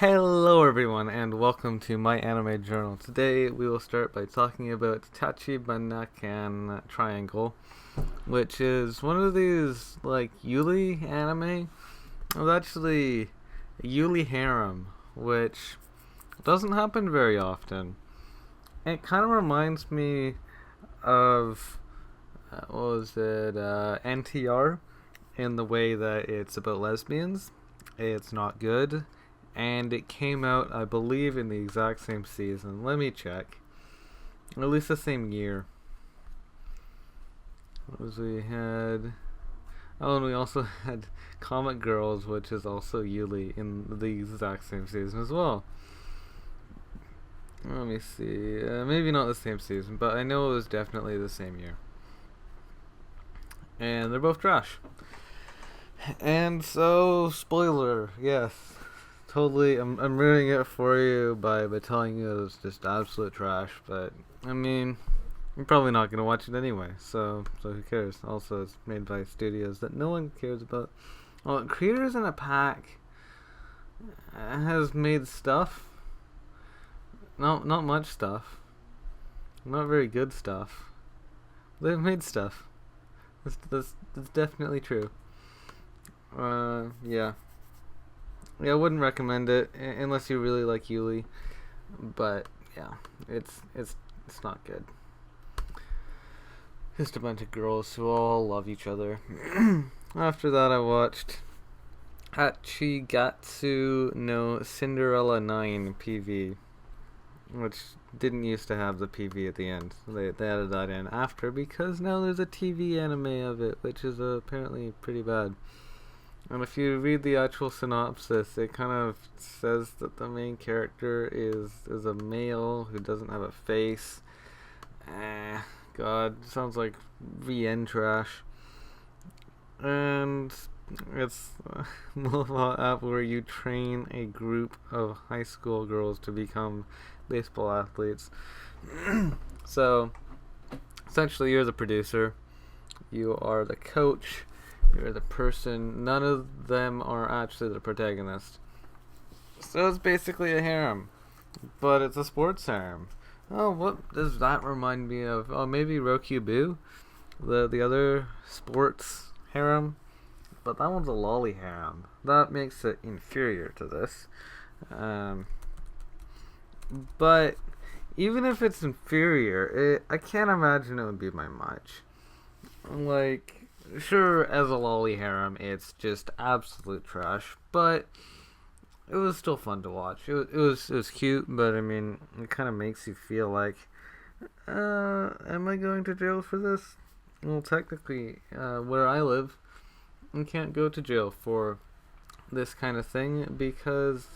Hello everyone and welcome to my anime journal. Today we will start by talking about Tachibanakan Triangle, which is one of these like Yuli anime. It's actually a Yuli harem, which doesn't happen very often. It kind of reminds me of what was it, NTR, in the way that it's about lesbians. It's not good, and it came out, I believe, in the exact same season. Let me check. At least the same year. What was we had? Oh, and we also had Comic Girls, which is also Yuli, in the exact same season as well. Let me see. Maybe not the same season, but I know it was definitely the same year. And they're both trash. And so, spoiler, yes. Totally, I'm ruining it for you by telling you it's just absolute trash, but, I mean, you're probably not going to watch it anyway, so who cares? Also, it's made by studios that no one cares about. Well, Creators in a Pack has made stuff. Not much stuff. Not very good stuff. They've made stuff. That's definitely true. Yeah. Yeah, I wouldn't recommend it unless you really like Yuli. But yeah, it's not good. Just a bunch of girls who all love each other. After that, I watched Hachigatsu no Cinderella 9 PV, which didn't used to have the PV at the end. They added that in after because now there's a TV anime of it, which is apparently pretty bad. And if you read the actual synopsis, it kind of says that the main character is a male who doesn't have a face. God, sounds like VN trash. And it's a mobile app where you train a group of high school girls to become baseball athletes. So, essentially, you're the producer. You are the coach. You're the person. None of them are actually the protagonist. So it's basically a harem. But it's a sports harem. Oh, what does that remind me of? Oh, maybe Rokubu? The other sports harem? But that one's a lolly harem. That makes it inferior to this. But even if it's inferior, I can't imagine it would be by much. Like, sure, as a lolly harem, it's just absolute trash, but it was still fun to watch. It was cute, but I mean, it kind of makes you feel like, am I going to jail for this? Well, technically, where I live, you can't go to jail for this kind of thing because,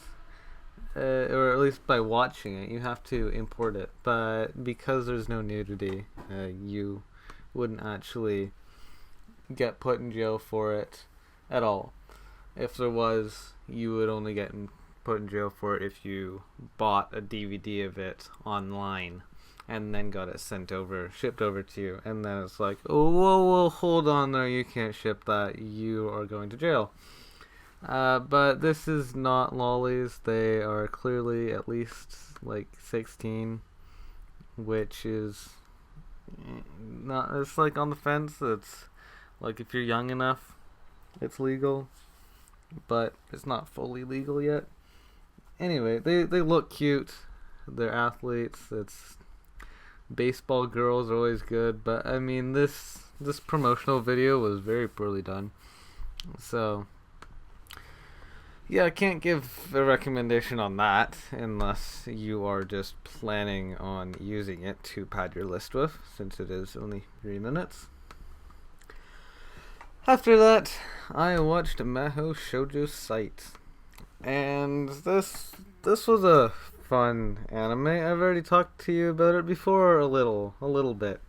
or at least by watching it, you have to import it. But because there's no nudity, you wouldn't actually get put in jail for it at all. If there was, you would only get put in jail for it if you bought a DVD of it online and then got it shipped over to you, and then it's like, oh, whoa, hold on there, you can't ship that, you are going to jail. But this is not lollies. They are clearly at least like 16, which is not, it's like on the fence. It's like if you're young enough, it's legal, but it's not fully legal yet. Anyway, they look cute. They're athletes. It's baseball girls are always good, but I mean this promotional video was very poorly done. So yeah, I can't give a recommendation on that unless you are just planning on using it to pad your list with, since it is only 3 minutes. After that, I watched Mahou Shoujo Site, and this was a fun anime. I've already talked to you about it before a little bit,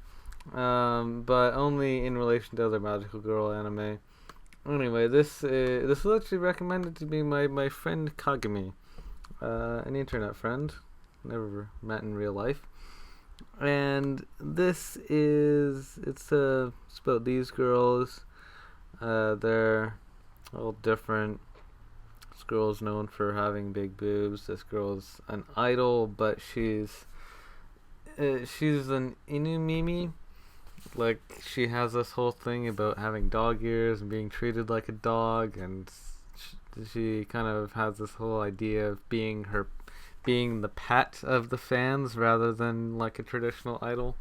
but only in relation to other magical girl anime. Anyway, this was actually recommended to me by my friend Kagami, an internet friend, never met in real life. And it's about these girls. They're all different. girl's known for having big boobs. This girl's an idol, but she's an Inumimi. Like, she has this whole thing about having dog ears and being treated like a dog, and she kind of has this whole idea of being the pet of the fans rather than like a traditional idol,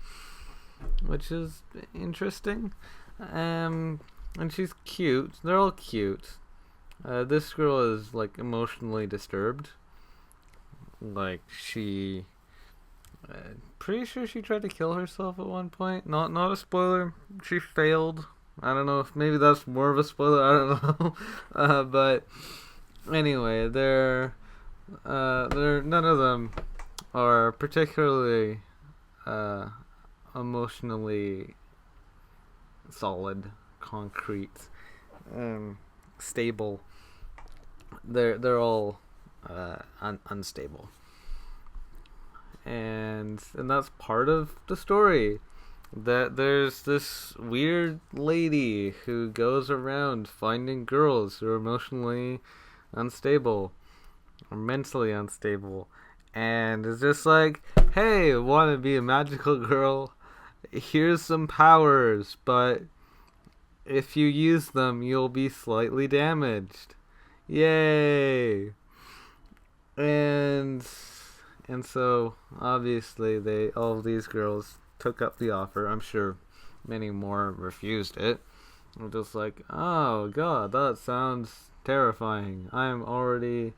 which is interesting. And she's cute. They're all cute. This girl is like emotionally disturbed. Like, she pretty sure she tried to kill herself at one point. Not a spoiler. She failed. I don't know if maybe that's more of a spoiler. I don't know. But anyway, they're none of them are particularly emotionally solid, concrete, stable. They're all unstable. And that's part of the story, that there's this weird lady who goes around finding girls who are emotionally unstable or mentally unstable, and is just like, hey, want to be a magical girl? Here's some powers, but if you use them, you'll be slightly damaged. Yay! And so, obviously, all of these girls took up the offer. I'm sure many more refused it. They're just like, oh god, that sounds terrifying. I'm already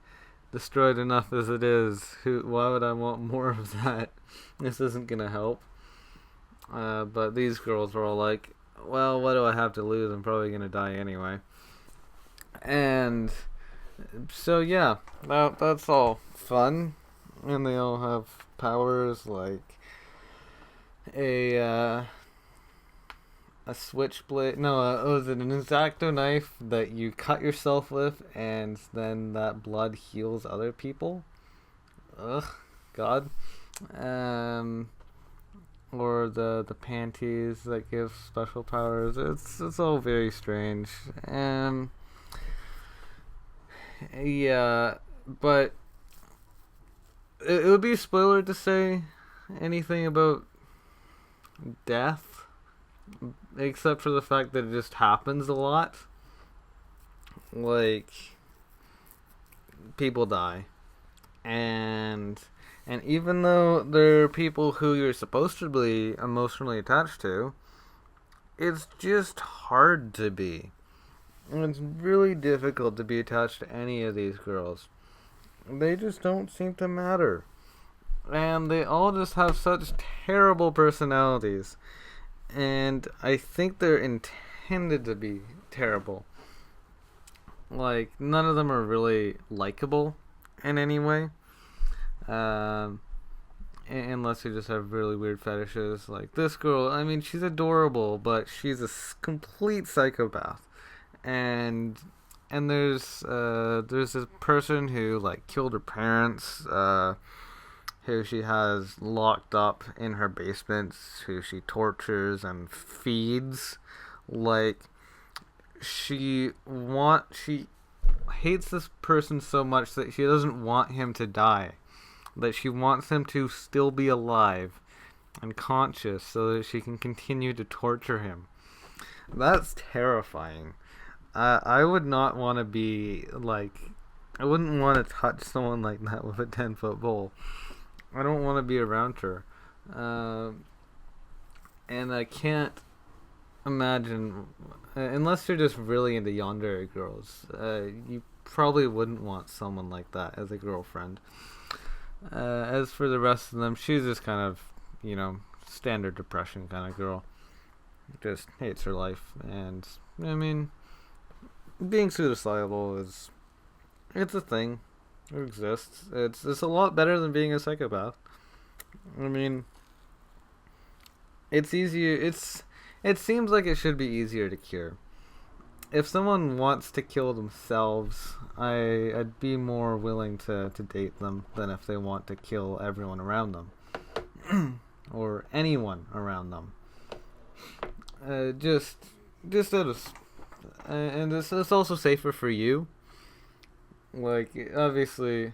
destroyed enough as it is. Why would I want more of that? This isn't gonna help. But these girls were all like, well, what do I have to lose? I'm probably gonna die anyway. And so, yeah, that's all fun. And they all have powers like a switchblade. No, was it an X-Acto knife that you cut yourself with, and then that blood heals other people? Ugh, God. Or the panties that give special powers. It's all very strange. Yeah, but it would be a spoiler to say anything about death, except for the fact that it just happens a lot. Like, people die, and even though they're people who you're supposed to be emotionally attached to, it's just hard to be. And it's really difficult to be attached to any of these girls. They just don't seem to matter. And they all just have such terrible personalities. And I think they're intended to be terrible. Like, none of them are really likable in any way. Unless you just have really weird fetishes. Like this girl, I mean, she's adorable, but she's a complete psychopath. And there's this person who like killed her parents, who she has locked up in her basement, who she tortures and feeds. Like, she hates this person so much that she doesn't want him to die, that she wants him to still be alive and conscious so that she can continue to torture him. That's terrifying. I would not want to be like, I wouldn't want to touch someone like that with a 10-foot pole. I don't want to be around her. And I can't imagine, unless you're just really into yandere girls, you probably wouldn't want someone like that as a girlfriend. As for the rest of them, she's just kind of, standard depression kind of girl. Just hates her life. And, I mean, being suicidal it's a thing. It exists. It's a lot better than being a psychopath. I mean, it's easier. It seems like it should be easier to cure. If someone wants to kill themselves, I'd be more willing to date them than if they want to kill everyone around them. Or anyone around them. Just out of... and it's also safer for you. Like, obviously,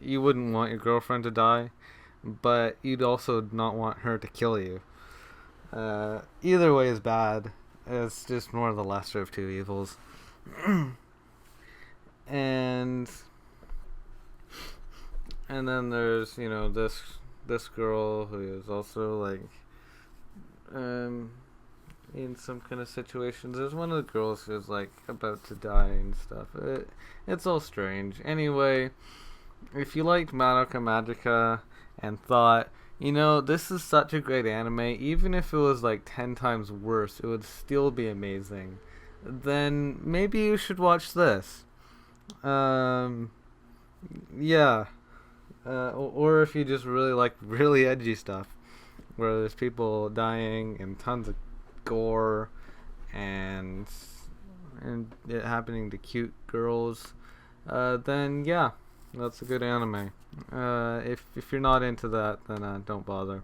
you wouldn't want your girlfriend to die, but you'd also not want her to kill you. Either way is bad. It's just more of the lesser of two evils. and and then there's this girl who is also like in some kind of situations. There's one of the girls who's like about to die and stuff. It's all strange. Anyway, if you liked Madoka Magica and thought, this is such a great anime, even if it was like 10 times worse, it would still be amazing, then maybe you should watch this. Yeah. Or if you just really like really edgy stuff, where there's people dying and tons of gore and it happening to cute girls, then yeah, that's a good anime. If you're not into that, then don't bother.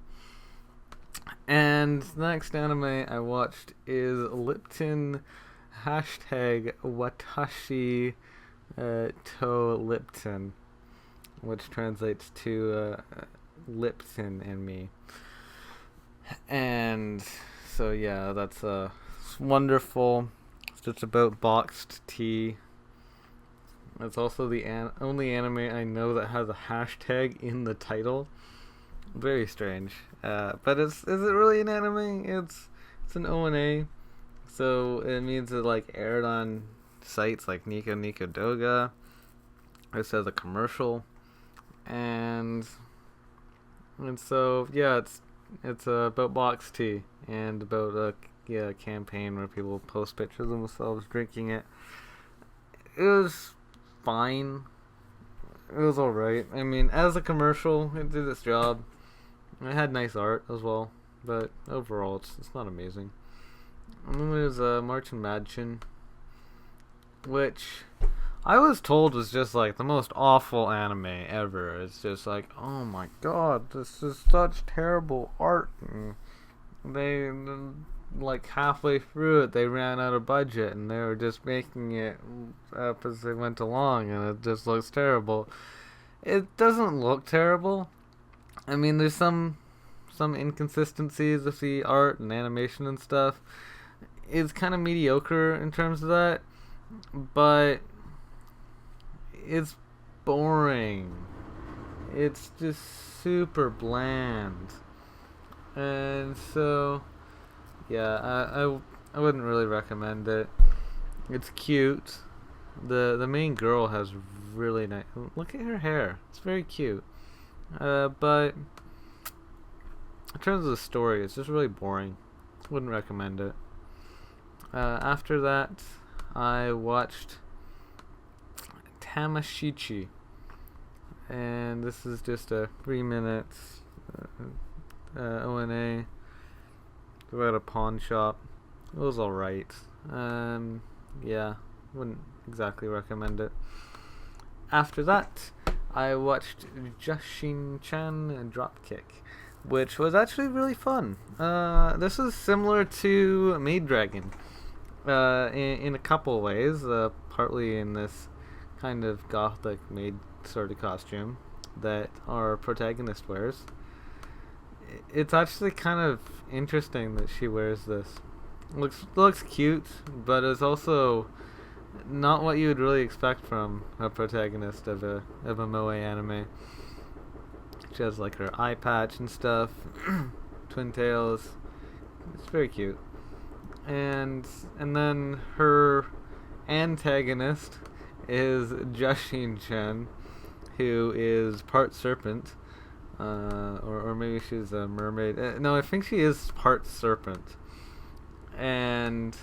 And the next anime I watched is Lipton #Watashi to Lipton, which translates to Lipton and me. And so yeah, that's wonderful. It's just about boxed tea. It's also the only anime I know that has a hashtag in the title. Very strange. But is it really an anime? It's an ONA, so it means it like aired on sites like Nico Nico Doga. It says a commercial, and so yeah, it's about box tea and about a campaign where people post pictures of themselves drinking it. It was fine. It was alright. I mean, as a commercial, it did its job. It had nice art as well, but overall, it's not amazing. And then there's Martin Madchen, which I was told was just like the most awful anime ever. It's just like, oh my god, this is such terrible art. And they, like halfway through it, they ran out of budget and they were just making it up as they went along, and it just looks terrible. It doesn't look terrible. I mean, there's some inconsistencies with the art and animation and stuff. It's kind of mediocre in terms of that, but it's boring. It's just super bland. And so yeah, I wouldn't really recommend it. It's cute. The main girl has really nice. Look at her hair. It's very cute. But in terms of the story, it's just really boring. Wouldn't recommend it. After that, I watched Tamashichi, and this is just a 3-minute ONA about a pawn shop. It was alright. Yeah, wouldn't exactly recommend it. After that, I watched Jashin-chan and Dropkick, which was actually really fun. This is similar to Maid Dragon in a couple ways, partly in this kind of gothic maid sort of costume that our protagonist wears. It's actually kind of interesting that she wears this. Looks cute, but it's also not what you would really expect from a protagonist of a moe anime. She has like her eye patch and stuff, twin tails. It's very cute. And then her antagonist is Jashin-chan, who is part serpent, or maybe she's a mermaid. No, I think she is part serpent. And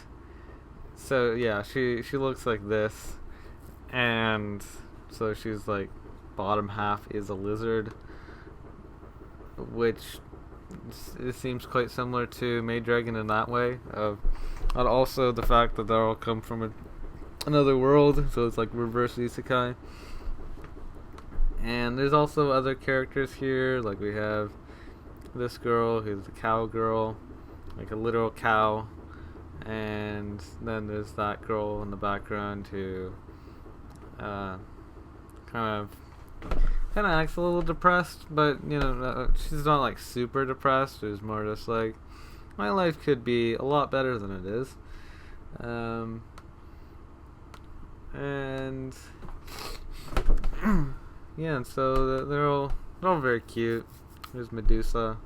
so yeah, she looks like this, and so she's like bottom half is a lizard, which it seems quite similar to Maid Dragon in that way. And also the fact that they all come from another world, so it's like reverse isekai. And there's also other characters here, like we have this girl who's a cow girl, like a literal cow, and then there's that girl in the background who uh, kind of acts a little depressed, but she's not like super depressed. It's more just like, my life could be a lot better than it is. And yeah, and so they're all very cute. There's Medusa,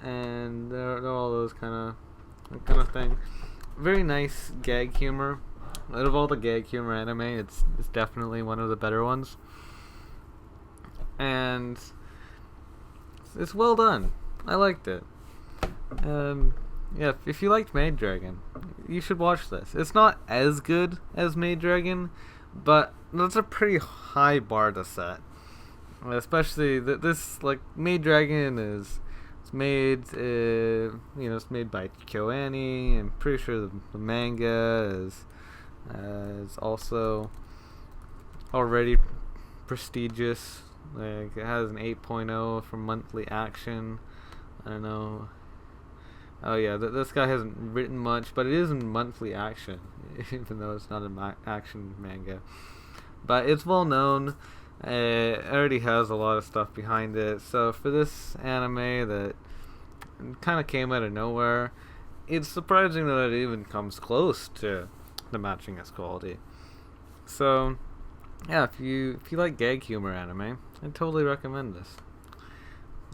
and they're all those kind of thing. Very nice gag humor. Out of all the gag humor anime, it's definitely one of the better ones, and it's well done. I liked it. Yeah, if you liked Maid Dragon, you should watch this. It's not as good as Maid Dragon, but that's a pretty high bar to set. Especially this, like, Maid Dragon it's made it's made by KyoAni. I'm pretty sure the manga is also already prestigious. Like, it has an 8.0 from Monthly Action. I don't know. Oh yeah, this guy hasn't written much, but it is in Monthly Action, even though it's not an action manga. But it's well known. It already has a lot of stuff behind it. So for this anime that kind of came out of nowhere, it's surprising that it even comes close to the matching its quality. So yeah, if you like gag humor anime, I totally recommend this.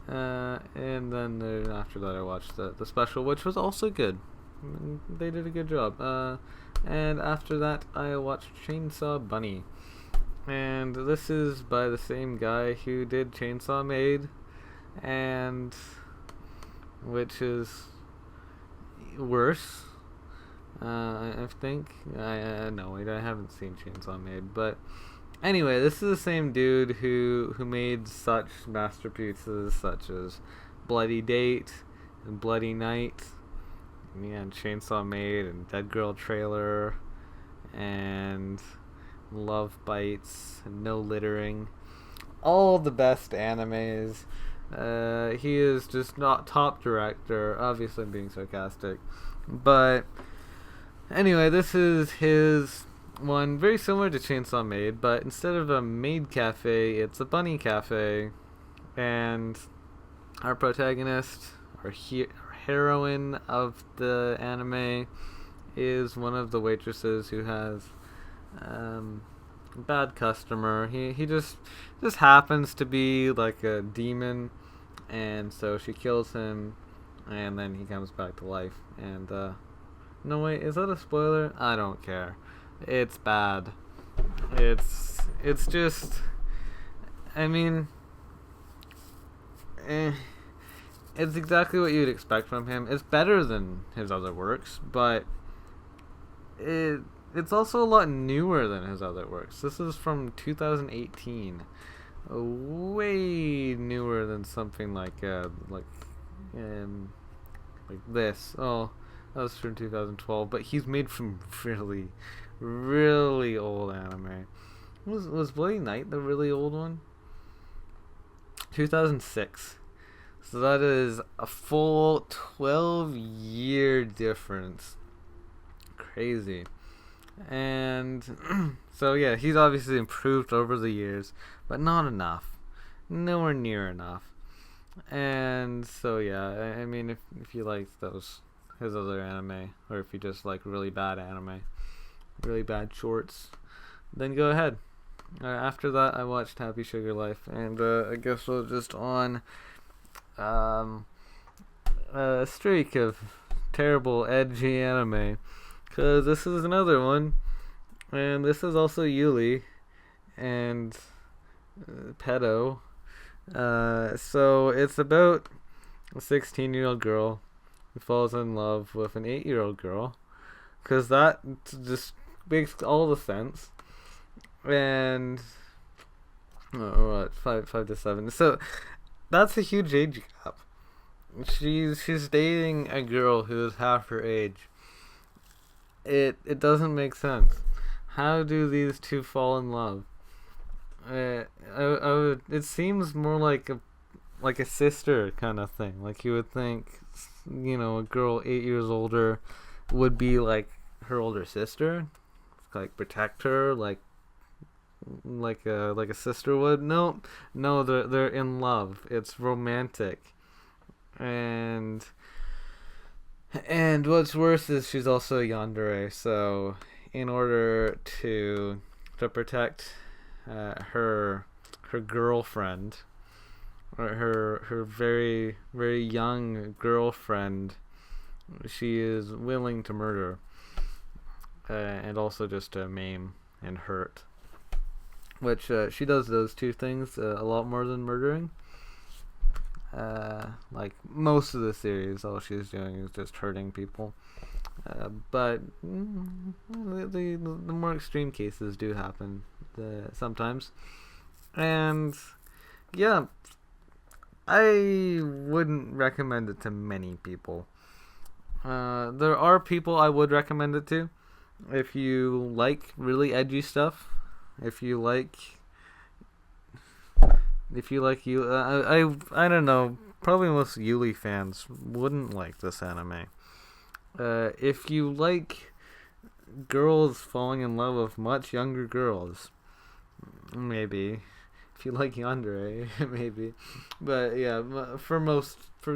And then after that I watched the special, which was also good. They did a good job. And after that I watched Chainsaw Bunny. And this is by the same guy who did Chainsaw Maid, and which is worse. I think. No, wait, I haven't seen Chainsaw Maid, but anyway, this is the same dude who made such masterpieces such as Bloody Date and Bloody Night, and Chainsaw Maid and Dead Girl Trailer and Love Bites and No Littering. All the best animes. He is just not top director. Obviously, I'm being sarcastic. But anyway, this is his one, very similar to Chainsaw Maid, but instead of a maid cafe, it's a bunny cafe. And our protagonist, our heroine of the anime, is one of the waitresses who has bad customer. He just happens to be like a demon, and so she kills him, and then he comes back to life. And no, wait, is that a spoiler? I don't care. It's bad. It's just, I mean, it's exactly what you'd expect from him. It's better than his other works, but it's also a lot newer than his other works. This is from 2018, way newer than something like this. Oh, that was from 2012. But he's made from really, really old anime. Was Bloody Night the really old one? 2006. So that is a full 12-year difference. Crazy. And so yeah, he's obviously improved over the years, but not enough. Nowhere near enough. And so yeah, I mean, if you like his other anime, or if you just like really bad anime, really bad shorts, then go ahead. After that, I watched Happy Sugar Life, and I guess we're just on a streak of terrible edgy anime, because this is another one, and this is also Yuli and pedo. So it's about a 16-year-old girl who falls in love with an 8-year-old girl, because that just makes all the sense. And what, 5 to 7. So that's a huge age gap. She's dating a girl who is half her age. It doesn't make sense. How do these two fall in love? It seems more like a sister kind of thing. Like, you would think, a girl 8 years older would be like her older sister, like protect her, like like a sister would. No, no, they're in love. It's romantic, and what's worse is she's also a yandere. So in order to protect her girlfriend, or her very very young girlfriend, she is willing to murder, and also just to maim and hurt. Which she does those two things a lot more than murdering. Like most of the series, all she's doing is just hurting people. But the more extreme cases do happen sometimes, and yeah, I wouldn't recommend it to many people. There are people I would recommend it to. If you like really edgy stuff, if you like you, I don't know. Probably most Yuli fans wouldn't like this anime. If you like girls falling in love with much younger girls, maybe. If you like yandere, maybe. But yeah, for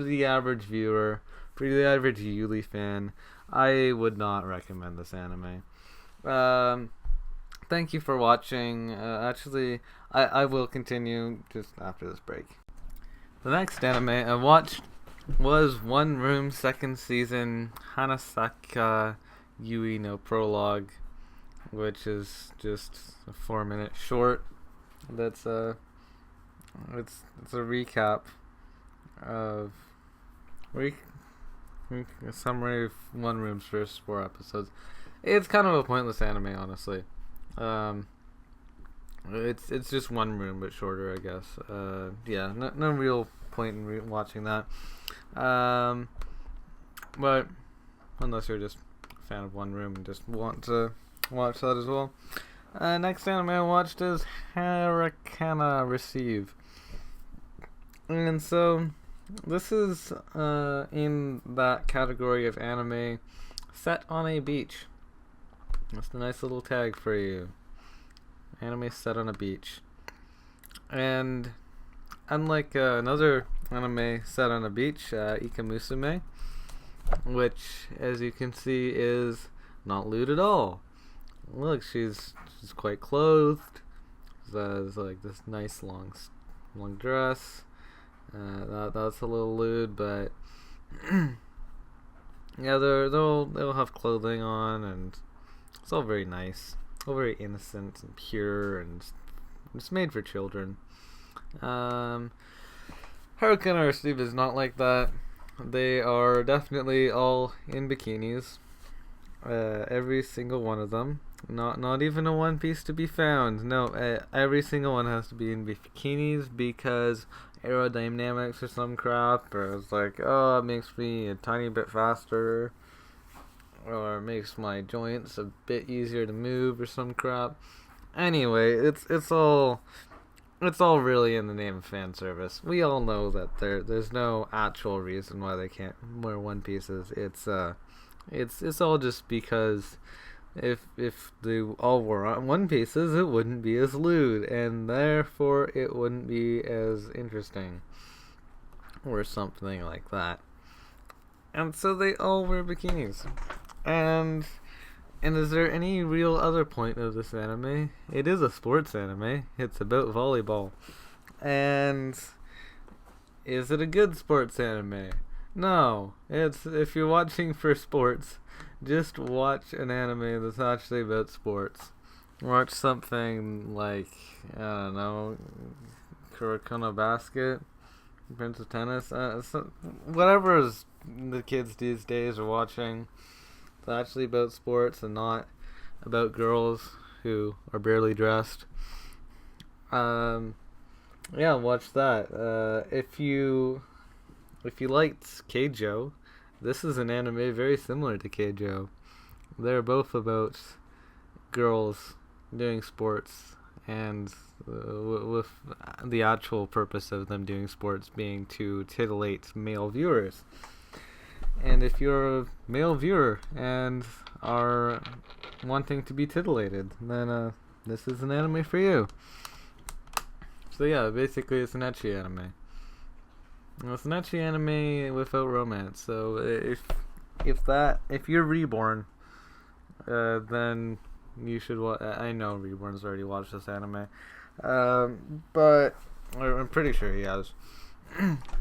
the average viewer, for the average Yuli fan, I would not recommend this anime. Thank you for watching. Actually, I will continue just after this break. The next anime I watched was One Room second season Hanasaka Yui no Prologue, which is just a 4-minute short. That's it's a recap of a summary of One Room's first 4 episodes. It's kind of a pointless anime, honestly. It's just One Room but shorter, I guess. Yeah, no real point in watching that. But unless you're just a fan of One Room and just want to watch that as well. Next anime I watched is Harukana Receive. And so this is in that category of anime set on a beach. That's a nice little tag for you. Anime set on a beach. And unlike another anime set on a beach, Ikamusume, which, as you can see, is not lewd at all. Look, she's quite clothed. There's like this nice long dress. That's a little lewd, but yeah, they'll have clothing on, and it's all very nice, all very innocent and pure, and it's made for children. Harukana Receive is not like that. They are definitely all in bikinis. Every single one of them. Not even a one piece to be found. No, every single one has to be in bikinis because aerodynamics or some crap. Or it's like, oh, it makes me a tiny bit faster. Or it makes my joints a bit easier to move or some crap. Anyway, it's all really in the name of fan service. We all know that there's no actual reason why they can't wear one pieces. It's all just because if they all wore one pieces, it wouldn't be as lewd, and therefore it wouldn't be as interesting, or something like that. And so they all wear bikinis. And is there any real other point of this anime? It is a sports anime. It's about volleyball. And is it a good sports anime? No. It's, if you're watching for sports, just watch an anime that's actually about sports. Watch something like, I don't know, Harukana Basket, Prince of Tennis, whatever the kids these days are watching. It's actually about sports and not about girls who are barely dressed. Yeah, watch that. If you liked Keijo, this is an anime very similar to Keijo. They're both about girls doing sports, and with the actual purpose of them doing sports being to titillate male viewers. And if you're a male viewer and are wanting to be titillated, then this is an anime for you. So yeah, basically it's an ecchi anime. It's an ecchi anime without romance. So if you're Reborn, then you should watch. I know Reborn's already watched this anime, but I'm pretty sure he has.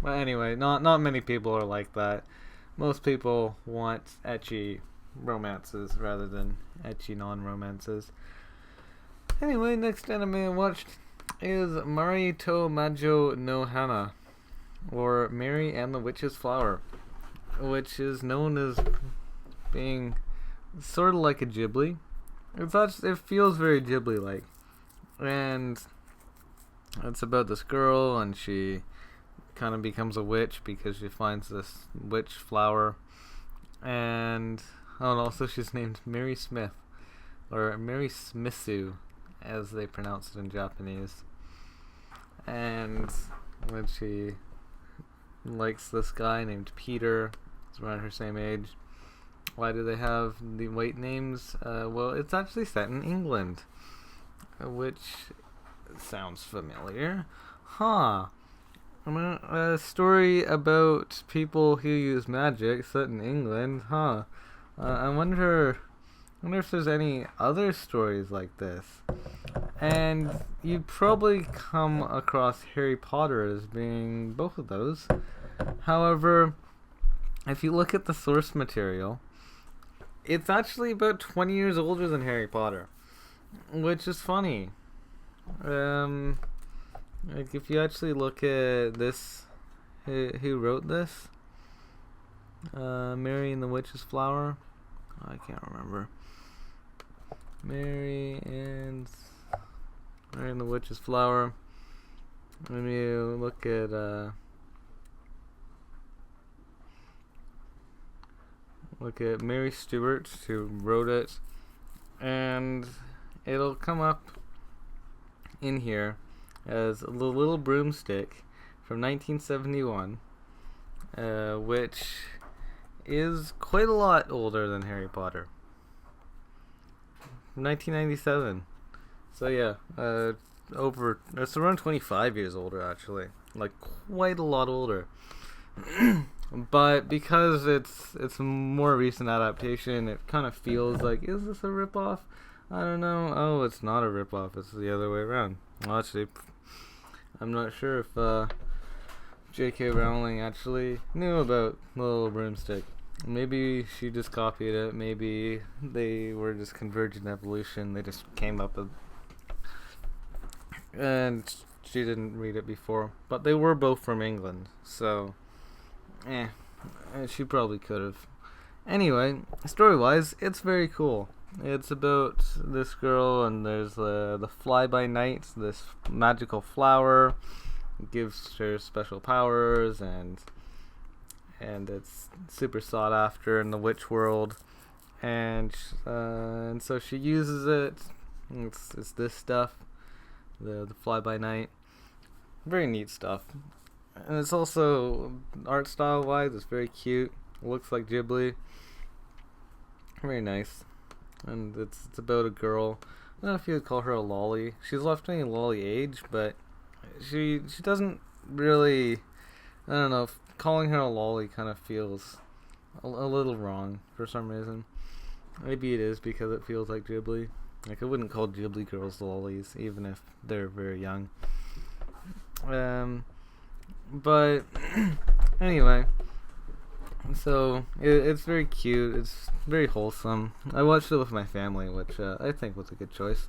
But anyway, not many people are like that. Most people want ecchi romances rather than ecchi non-romances. Anyway, next anime I watched is Mari to Majo no Hana, or Mary and the Witch's Flower, which is known as being sort of like a Ghibli. It feels very Ghibli-like, and it's about this girl, and she kind of becomes a witch because she finds this witch flower, and also she's named Mary Smith, or Mary Smithu, as they pronounce it in Japanese. And when she likes this guy named Peter, who's around her same age. Why do they have the white names? Well, it's actually set in England, which sounds familiar. Huh. A story about people who use magic set in England. Huh. I wonder if there's any other stories like this. And you'd probably come across Harry Potter as being both of those. However, if you look at the source material, it's actually about 20 years older than Harry Potter, which is funny. Like if you actually look at this, who wrote this? Mary and the Witch's Flower. I can't remember. Mary and the Witch's Flower. When you look at Mary Stewart, who wrote it, and it'll come up in here as The Little Broomstick from 1971, which is quite a lot older than Harry Potter. 1997. So yeah, it's around 25 years older actually, like quite a lot older. But because it's a more recent adaptation, it kind of feels like, is this a ripoff? I don't know. Oh, it's not a ripoff. It's the other way around. Well, actually, I'm not sure if J.K. Rowling actually knew about The Little Broomstick. Maybe she just copied it. Maybe they were just convergent evolution. They just came up with, and she didn't read it before. But they were both from England, so she probably could have. Anyway, story-wise, it's very cool. It's about this girl, and there's the fly-by-night, this magical flower. It gives her special powers, and it's super sought after in the witch world. And so she uses it. It's this stuff, the fly-by-night. Very neat stuff. And it's also, art style wise, it's very cute. It looks like Ghibli. Very nice. And it's about a girl. I don't know if you would call her a lolly. She's definitely a lolly age, but she doesn't really, I don't know, calling her a lolly kind of feels a little wrong for some reason. Maybe it is because it feels like Ghibli. Like, I wouldn't call Ghibli girls lollies, even if they're very young. But anyway, so it's very cute. It's very wholesome. I watched it with my family, which I think was a good choice.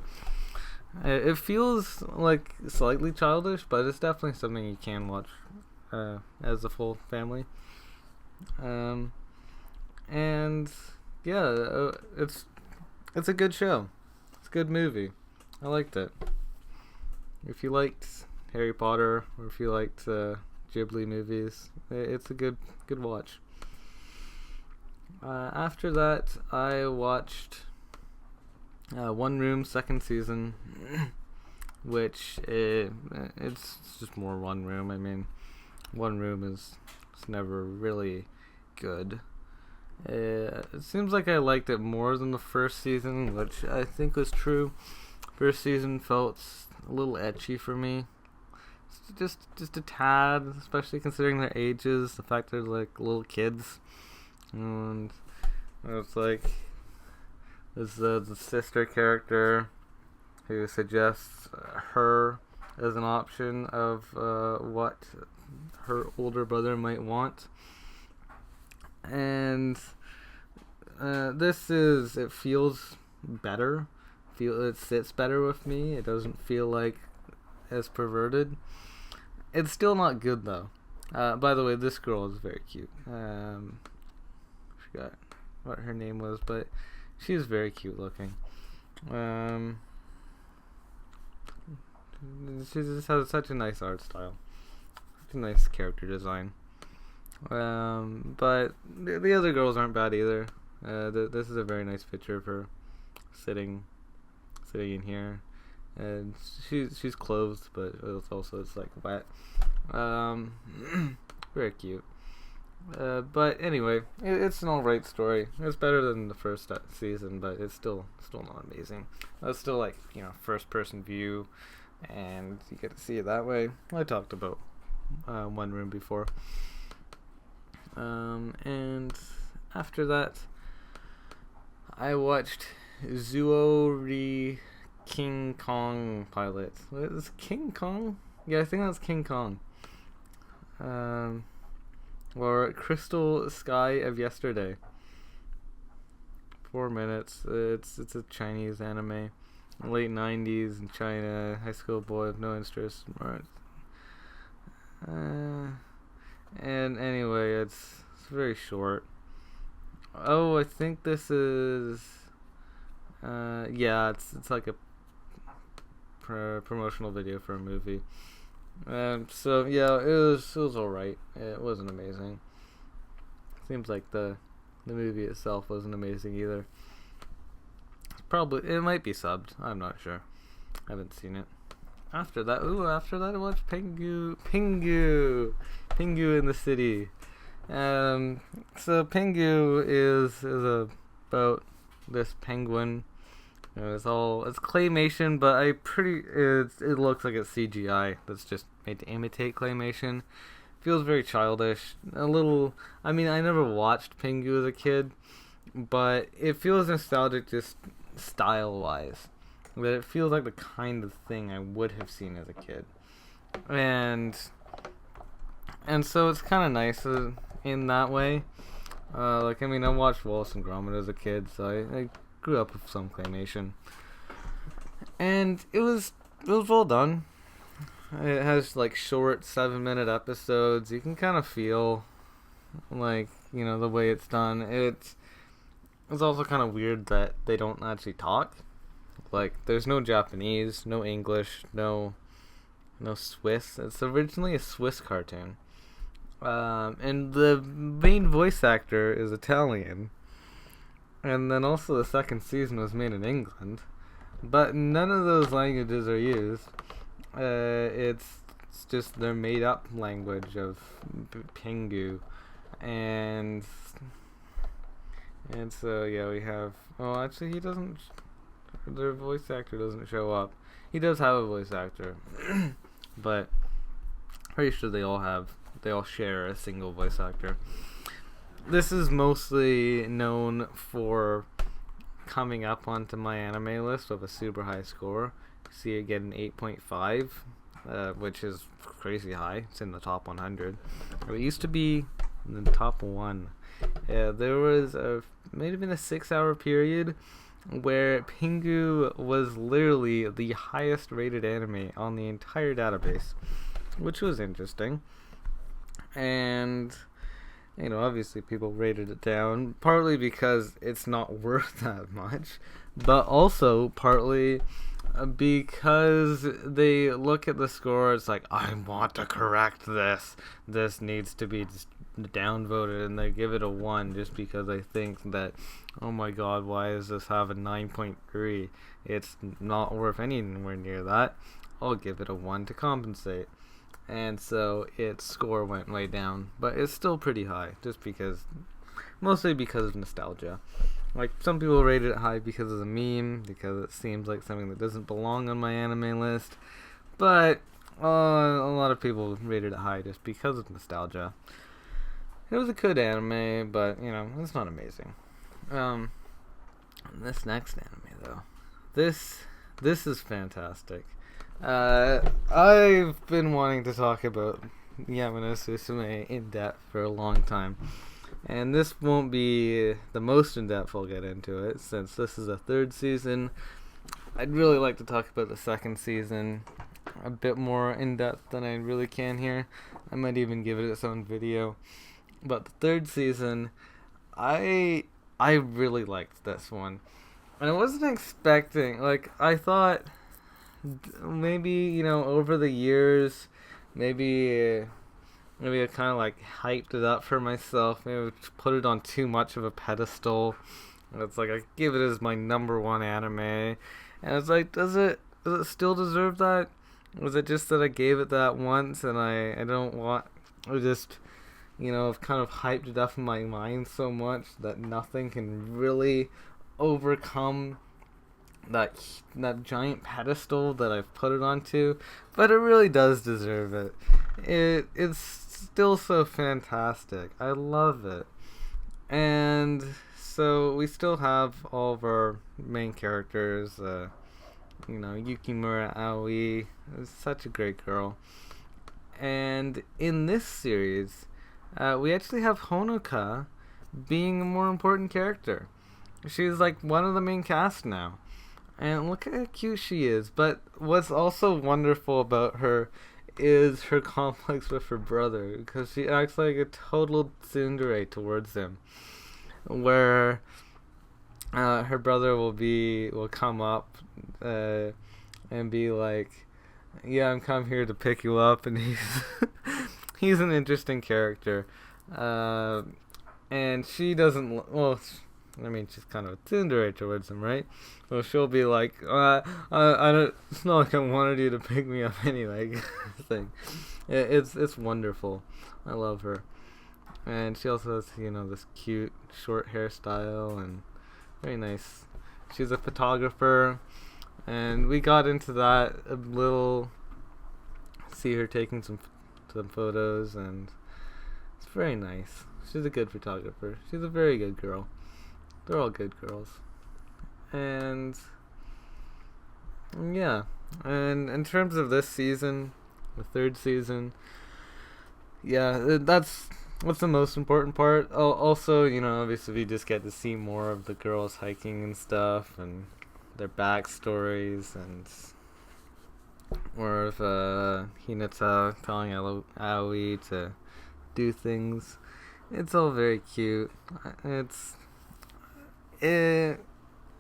It feels like slightly childish, but it's definitely something you can watch as a full family. And yeah, it's a good show. It's a good movie. I liked it. If you liked Harry Potter, or if you liked Ghibli movies, it's a good watch. After that, I watched One Room second season, which it's just more One Room. I mean, One Room is never really good. It seems like I liked it more than the first season, which I think was true. First season felt a little ecchi for me. Just a tad, especially considering their ages, the fact they're like little kids, and it's like there's the sister character who suggests her as an option of what her older brother might want, and it feels better. It sits better with me. It doesn't feel like as perverted. It's still not good though. By the way, this girl is very cute. Forgot what her name was, but she's very cute looking. She just has such a nice art style, such a nice character design. But the other girls aren't bad either. This is a very nice picture of her sitting in here, and she's clothed, but it's like wet. Very cute. But anyway, it's an alright story. It's better than the first season, but it's still not amazing. It's still like, first person view, and you get to see it that way. I talked about One Room before. And after that, I watched Zuo King Kong pilot. What is King Kong? Yeah, I think that's King Kong. Or Crystal Sky of Yesterday. 4 minutes. It's a Chinese anime. Late 90s in China. High school boy with no interest. And anyway, it's very short. Oh, I think this is... it's like a promotional video for a movie. So yeah, it was alright. It wasn't amazing. Seems like the movie itself wasn't amazing either. It might be subbed. I'm not sure. I haven't seen it. After that I watched Pingu in the City. So Pingu is about this penguin. It's claymation, but it looks like it's CGI that's just made to imitate claymation. Feels very childish. A little. I mean, I never watched Pingu as a kid, but it feels nostalgic just style-wise. That it feels like the kind of thing I would have seen as a kid, and so it's kind of nice in that way. I watched Wallace and Gromit as a kid, so I grew up with some claymation, and it was well done. It has like short 7-minute episodes. You can kind of feel like the way it's done. It's also kind of weird that they don't actually talk. Like there's no Japanese, no English, no Swiss. It's originally a Swiss cartoon, and the main voice actor is Italian. And then also the second season was made in England, but none of those languages are used. It's just their made-up language of Pingu, and so yeah, we have. Oh, actually, he doesn't. Their voice actor doesn't show up. He does have a voice actor, but pretty sure they all share a single voice actor. This is mostly known for coming up onto my anime list with a super high score. See it get an 8.5, which is crazy high. It's in the top 100. It used to be in the top 1. There was may have been a 6-hour period where Pingu was literally the highest rated anime on the entire database, which was interesting. And obviously people rated it down, partly because it's not worth that much, but also partly because they look at the score, it's like, I want to correct this. This needs to be downvoted, and they give it a 1 just because they think that, oh my god, why does this have a 9.3? It's not worth anywhere near that. I'll give it a 1 to compensate. And so its score went way down, but it's still pretty high, just because mostly because of nostalgia. Like, some people rated it high because of the meme, because it seems like something that doesn't belong on my anime list. But a lot of people rated it high just because of nostalgia. It was a good anime, but, it's not amazing. This next anime, though. This is fantastic. I've been wanting to talk about Yamano Susume in depth for a long time. And this won't be the most in-depth I'll get into it, since this is a third season. I'd really like to talk about the second season a bit more in-depth than I really can here. I might even give it its own video. But the third season, I really liked this one. And I wasn't expecting, I thought maybe, over the years, maybe I kind of hyped it up for myself. Maybe I put it on too much of a pedestal. It's I give it as my number one anime, and it's does it still deserve that? Was it just that I gave it that once, and I don't want, or just I've kind of hyped it up in my mind so much that nothing can really overcome that giant pedestal that I've put it onto, but it really does deserve it. It's still so fantastic. I love it. And so we still have all of our main characters, Yukimura Aoi is such a great girl. And in this series, we actually have Honoka being a more important character. She's one of the main cast now. And look at how cute she is. But what's also wonderful about her is her conflicts with her brother, because she acts like a total tsundere towards him. Where her brother will come up and be like, yeah, I'm come here to pick you up, and he's an interesting character. And she doesn't, she's kind of a tsundere towards him, right? Well, she'll be like, I don't, it's not like I wanted you to pick me up anyway, thing. It's wonderful. I love her. And she also has, this cute short hairstyle, and very nice. She's a photographer, and we got into that a little, see her taking some photos, and it's very nice. She's a good photographer. She's a very good girl. They're all good girls. And yeah, and in terms of this season, the third season, yeah, that's what's the most important part. Also, obviously we just get to see more of the girls hiking and stuff, and their backstories, and more of Hinata telling Aoi to do things. It's all very cute.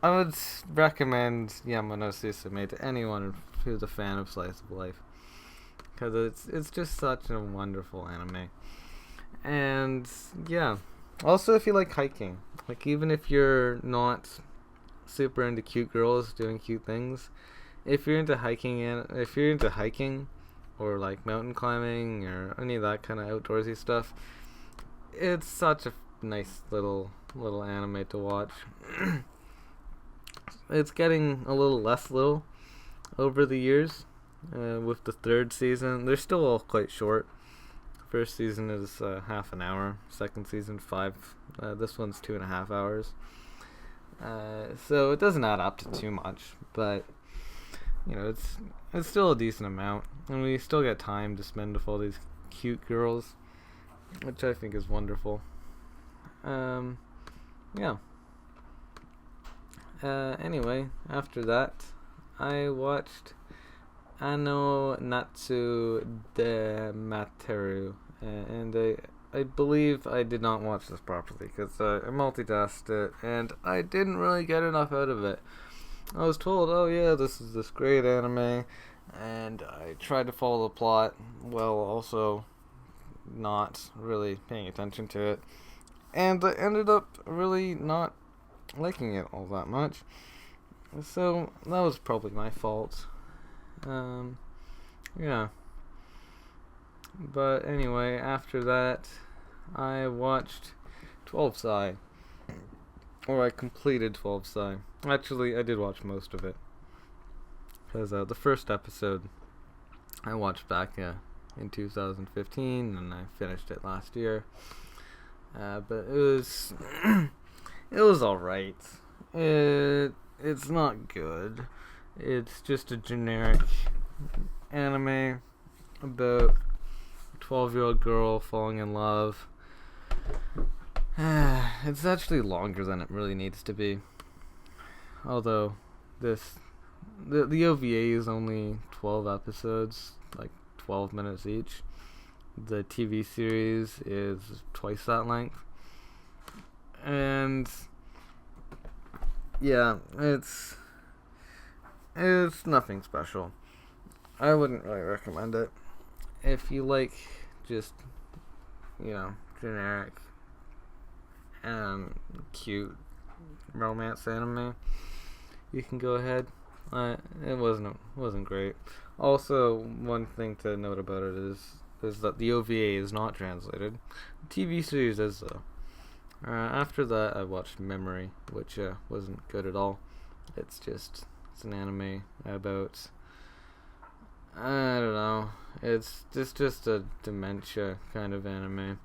I would recommend Yamano Susume to anyone who's a fan of slice of life, because it's just such a wonderful anime. And yeah, also if you like hiking, even if you're not super into cute girls doing cute things, if you're into hiking or mountain climbing or any of that kind of outdoorsy stuff, it's such a nice little anime to watch. It's getting a little less little over the years with the third season. They're still all quite short. First season is half an hour. Second season 5. This one's 2.5 hours. So it doesn't add up to too much, but it's still a decent amount, and we still get time to spend with all these cute girls, which I think is wonderful. Yeah. Anyway, after that, I watched Ano Natsu de Materu, and I believe I did not watch this properly, because I multitasked it, and I didn't really get enough out of it. I was told, oh yeah, this is this great anime, and I tried to follow the plot, while also not really paying attention to it, and I ended up really not liking it all that much. So that was probably my fault. Yeah. But anyway, after that, I watched 12 Sai. Or I completed 12 Sai. Actually, I did watch most of it. Because the first episode I watched back in 2015, and I finished it last year. But it was it was alright. It's not good. It's just a generic anime about a 12-year-old girl falling in love. It's actually longer than it really needs to be. Although the OVA is only 12 episodes, like 12 minutes each. The TV series is twice that length. And yeah, it's nothing special. I wouldn't really recommend it. If you like just, generic cute romance anime, you can go ahead. It wasn't great. Also, one thing to note about it is that the OVA is not translated. The TV series is though. After that, I watched Memory, which wasn't good at all. It's an anime about, I don't know. It's just a dementia kind of anime.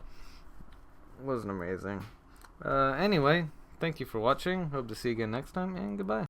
It wasn't amazing. Anyway, thank you for watching. Hope to see you again next time, and goodbye.